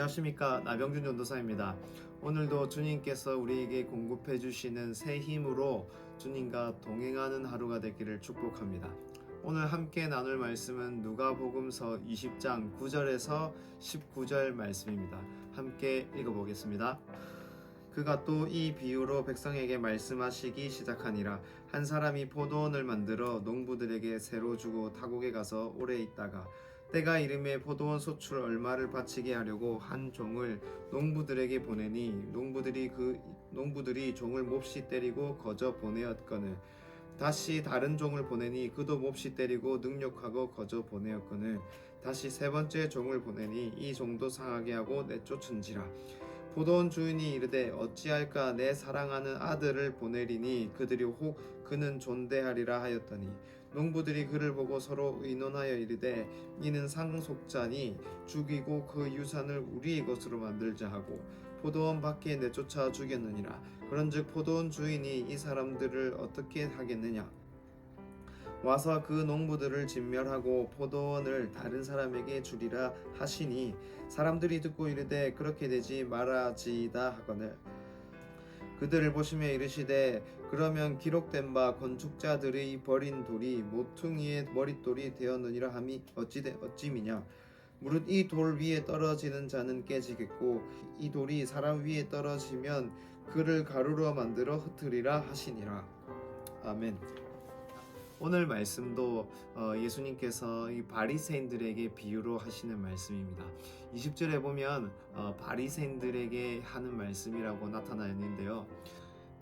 안녕하십니까, 나병준 전도사입니다. 오늘도 주님께서 우리에게 공급해 주시는 새 힘으로 주님과 동행하는 하루가 되기를 축복합니다. 오늘 함께 나눌 말씀은 누가복음서 20장 9절에서 19절 말씀입니다. 함께 읽어보겠습니다. 그가 또 이 비유로 백성에게 말씀하시기 시작하니라. 한 사람이 포도원을 만들어 농부들에게 새로 주고 타국에 가서 오래 있다가 때가 이름에 포도원 소출 얼마를 바치게 하려고 한 종을 농부들에게 보내니 농부들이 종을 몹시 때리고 거저 보내었거늘 다시 다른 종을 보내니 그도 몹시 때리고 능욕하고 거저 보내었거늘 다시 세 번째 종을 보내니 이 종도 상하게 하고 내쫓은지라. 포도원 주인이 이르되 어찌할까, 내 사랑하는 아들을 보내리니 그들이 혹 그는 존대하리라 하였더니 농부들이 그를 보고 서로 의논하여 이르되 이는 상속자니 죽이고 그 유산을 우리의 것으로 만들자 하고 포도원 밖에 내쫓아 죽였느니라. 그런즉 포도원 주인이 이 사람들을 어떻게 하겠느냐. 와서 그 농부들을 진멸하고 포도원을 다른 사람에게 주리라 하시니 사람들이 듣고 이르되 그렇게 되지 말아지이다 하거늘 그들을 보시며 이르시되 그러면 기록된 바 건축자들의 버린 돌이 모퉁이의 머릿돌이 되었느니라 함이 어찌미냐. 무릇 이 돌 위에 떨어지는 자는 깨지겠고 이 돌이 사람 위에 떨어지면 그를 가루로 만들어 흩으리라 하시니라. 아멘. 오늘 말씀도 예수님께서 이 바리새인들에게 비유로 하시는 말씀입니다. 20절에 보면 바리새인들에게 하는 말씀이라고 나타나 있는데요.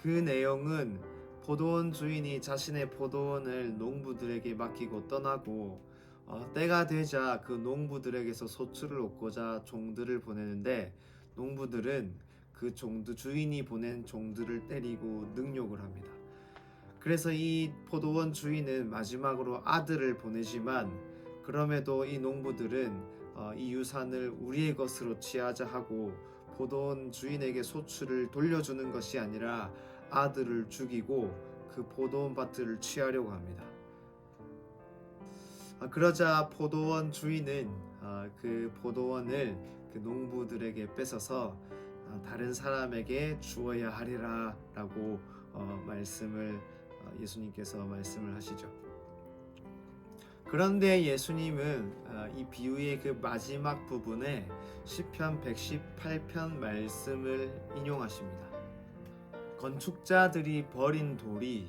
그 내용은 포도원 주인이 자신의 포도원을 농부들에게 맡기고 떠나고 때가 되자 그 농부들에게서 소출을 얻고자 종들을 보내는데 농부들은 그 주인이 보낸 종들을 때리고 능욕을 합니다. 그래서 이 포도원 주인은 마지막으로 아들을 보내지만 그럼에도 이 농부들은 이 유산을 우리의 것으로 취하자 하고 포도원 주인에게 소출을 돌려주는 것이 아니라 아들을 죽이고 그 포도원 밭을 취하려고 합니다. 그러자 포도원 주인은 그 포도원을 그 농부들에게 뺏어서 다른 사람에게 주어야 하리라 라고 예수님께서 말씀을 하시죠. 그런데 예수님은 이 비유의 그 마지막 부분에 시편 118편 말씀을 인용하십니다. 건축자들이 버린 돌이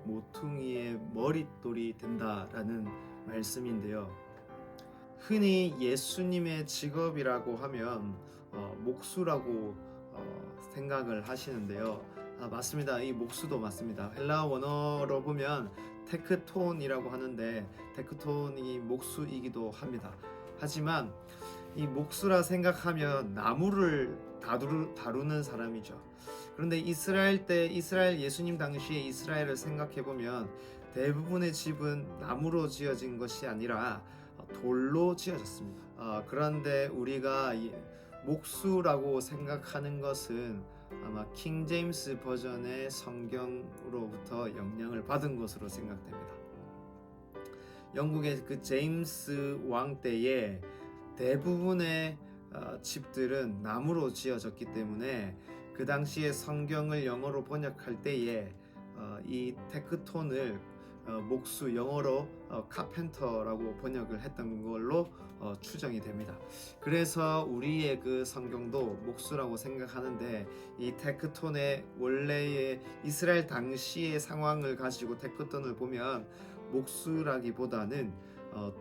모퉁이의 머릿돌이 된다라는 말씀인데요. 흔히 예수님의 직업이라고 하면 목수라고 생각을 하시는데요. 맞습니다. 이 목수도 맞습니다. 헬라어 원어로 보면 테크톤이라고 하는데 테크톤이 목수이기도 합니다. 하지만 이 목수라 생각하면 나무를 다루는 사람이죠. 그런데 이스라엘 예수님 당시에 이스라엘을 생각해 보면 대부분의 집은 나무로 지어진 것이 아니라 돌로 지어졌습니다. 그런데 우리가 목수라고 생각하는 것은 아마 킹 제임스 버전의 성경으로부터 영향을 받은 것으로 생각됩니다. 영국의 그 제임스 왕 때에 대부분의 집들은 나무로 지어졌기 때문에 그 당시에 성경을 영어로 번역할 때에 이 테크톤을 목수, 영어로 카펜터라고 번역을 했던 걸로 추정이 됩니다. 그래서 우리의 그 성경도 목수라고 생각하는데 이 테크톤의 원래의 이스라엘 당시의 상황을 가지고 테크톤을 보면 목수라기보다는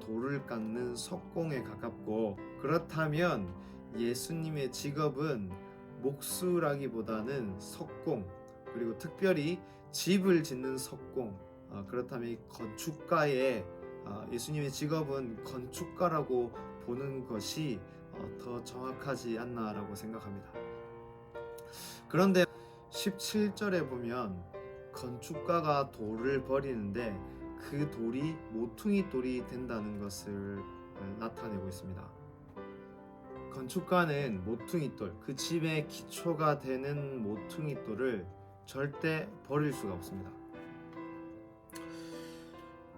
돌을 깎는 석공에 가깝고, 그렇다면 예수님의 직업은 목수라기보다는 석공, 그리고 특별히 집을 짓는 석공, 그렇다면 이 건축가의 예수님의 직업은 건축가라고 보는 것이 더 정확하지 않나라고 생각합니다. 그런데 17절에 보면 건축가가 돌을 버리는데 그 돌이 모퉁이 돌이 된다는 것을 나타내고 있습니다. 건축가는 모퉁이 돌, 그 집의 기초가 되는 모퉁이 돌을 절대 버릴 수가 없습니다.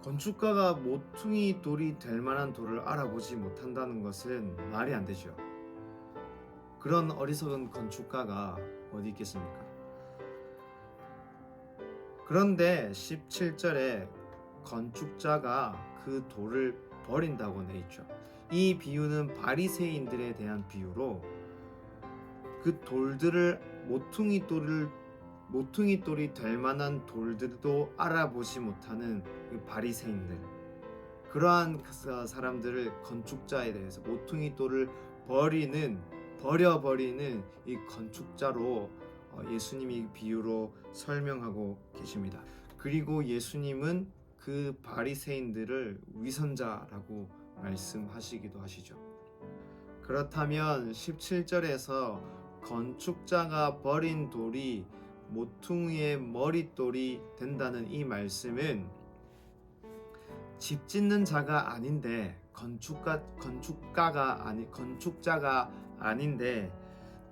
건축가가 모퉁이 돌이 될 만한 돌을 알아보지 못한다는 것은 말이 안 되죠. 그런 어리석은 건축가가 어디 있겠습니까? 그런데 17절에 건축자가 그 돌을 버린다고 돼 있죠. 이 비유는 바리새인들에 대한 비유로 그 돌들을 모퉁이 돌이 될 만한 돌들도 알아보지 못하는 그 바리새인들, 그러한 사람들을 건축자에 대해서 모퉁이 돌을 버려버리는 이 건축자로 예수님이 비유로 설명하고 계십니다. 그리고 예수님은 그 바리새인들을 위선자라고 말씀하시기도 하시죠. 그렇다면 17절에서 건축자가 버린 돌이 모퉁이의 머릿돌이 된다는 이 말씀은 집 짓는 자가 아닌데 건축자가 아닌데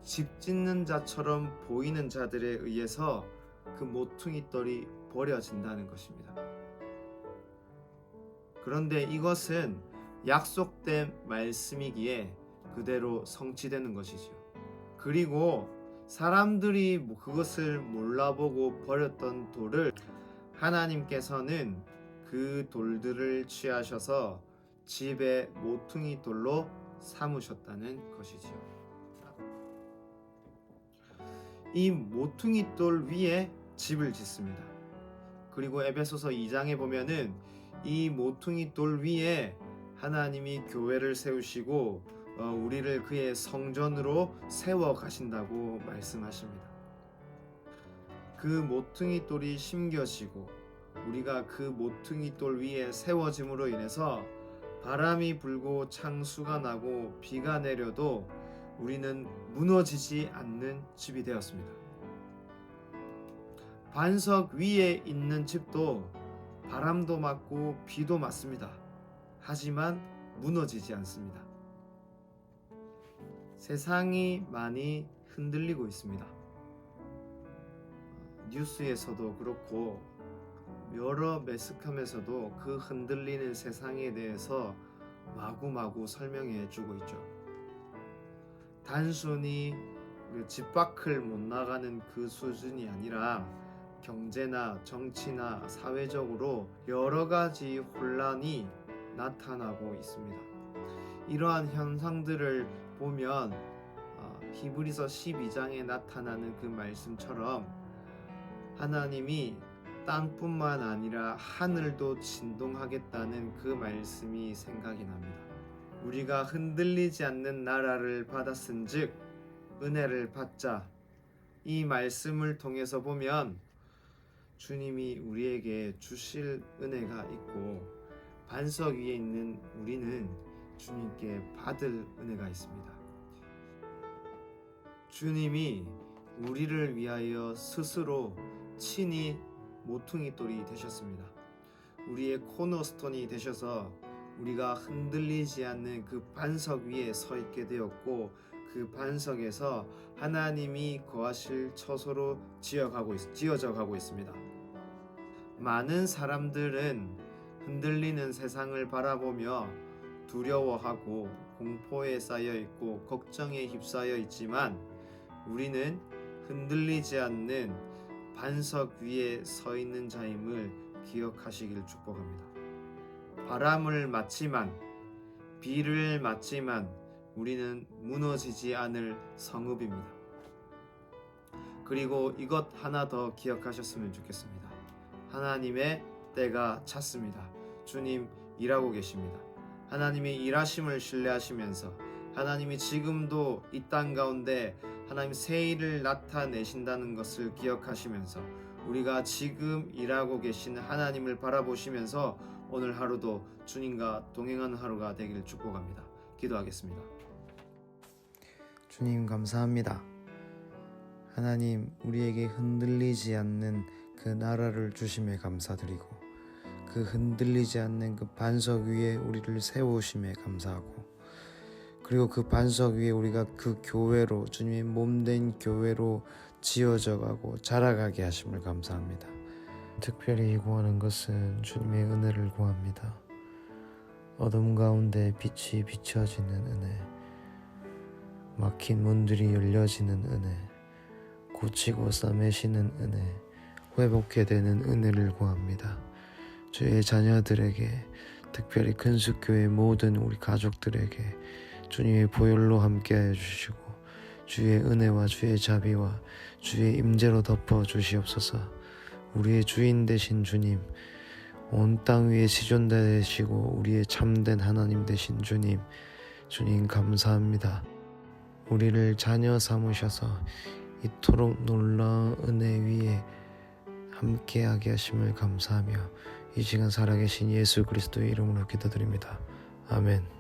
집 짓는 자처럼 보이는 자들에 의해서 그 모퉁이 돌이 버려진다는 것입니다. 그런데 이것은 약속된 말씀이기에 그대로 성취되는 것이죠. 그리고 사람들이 그것을 몰라보고 버렸던 돌을 하나님께서는 그 돌들을 취하셔서 집의 모퉁이 돌로 삼으셨다는 것이지요. 이 모퉁이 돌 위에 집을 짓습니다. 그리고 에베소서 2장에 보면은 이 모퉁이 돌 위에 하나님이 교회를 세우시고 우리를 그의 성전으로 세워 가신다고 말씀하십니다. 그 모퉁이 돌이 심겨지고 우리가 그 모퉁이 돌 위에 세워짐으로 인해서 바람이 불고 창수가 나고 비가 내려도 우리는 무너지지 않는 집이 되었습니다. 반석 위에 있는 집도 바람도 맞고 비도 맞습니다. 하지만 무너지지 않습니다. 세상이 많이 흔들리고 있습니다. 뉴스에서도 그렇고 여러 매스컴에서도 그 흔들리는 세상에 대해서 마구마구 설명해 주고 있죠. 단순히 집 밖을 못 나가는 그 수준이 아니라 경제나 정치나 사회적으로 여러 가지 혼란이 나타나고 있습니다. 이러한 현상들을 보면 히브리서 12장에 나타나는 그 말씀처럼 하나님이 땅뿐만 아니라 하늘도 진동하겠다는 그 말씀이 생각이 납니다. 우리가 흔들리지 않는 나라를 받았은즉 은혜를 받자. 이 말씀을 통해서 보면 주님이 우리에게 주실 은혜가 있고 반석 위에 있는 우리는 주님께 받을 은혜가 있습니다. 주님이 우리를 위하여 스스로 친히 모퉁이 돌이 되셨습니다. 우리의 코너스톤이 되셔서 우리가 흔들리지 않는 그 반석 위에 서 있게 되었고 그 반석에서 하나님이 거하실 처소로 지어져 가고 있습니다. 많은 사람들은 흔들리는 세상을 바라보며 두려워하고 공포에 쌓여 있고 걱정에 휩싸여 있지만 우리는 흔들리지 않는 반석 위에 서 있는 자임을 기억하시길 축복합니다. 바람을 맞지만 비를 맞지만 우리는 무너지지 않을 성읍입니다. 그리고 이것 하나 더 기억하셨으면 좋겠습니다. 하나님의 때가 찼습니다. 주님 일하고 계십니다. 하나님의 일하심을 신뢰하시면서 하나님이 지금도 이 땅 가운데 하나님 새 일을 나타내신다는 것을 기억하시면서 우리가 지금 일하고 계시는 하나님을 바라보시면서 오늘 하루도 주님과 동행하는 하루가 되기를 축복합니다. 기도하겠습니다. 주님 감사합니다. 하나님 우리에게 흔들리지 않는 그 나라를 주심에 감사드리고 그 흔들리지 않는 그 반석 위에 우리를 세우심에 감사하고 그리고 그 반석 위에 우리가 그 교회로 주님의 몸된 교회로 지어져 가고 자라가게 하심을 감사합니다. 특별히 구하는 것은 주님의 은혜를 구합니다. 어둠 가운데 빛이 비춰지는 은혜, 막힌 문들이 열려지는 은혜, 고치고 싸매시는 은혜, 회복해 되는 은혜를 구합니다. 주의 자녀들에게, 특별히 큰숙교회 모든 우리 가족들에게 주님의 보혈로 함께하여 주시고 주의 은혜와 주의 자비와 주의 임재로 덮어 주시옵소서. 우리의 주인 되신 주님, 온 땅 위에 지존자 되시고 우리의 참된 하나님 되신 주님, 주님 감사합니다. 우리를 자녀 삼으셔서 이토록 놀라운 은혜 위에 함께하게 하심을 감사하며 이 시간 살아계신 예수 그리스도의 이름으로 기도드립니다. 아멘.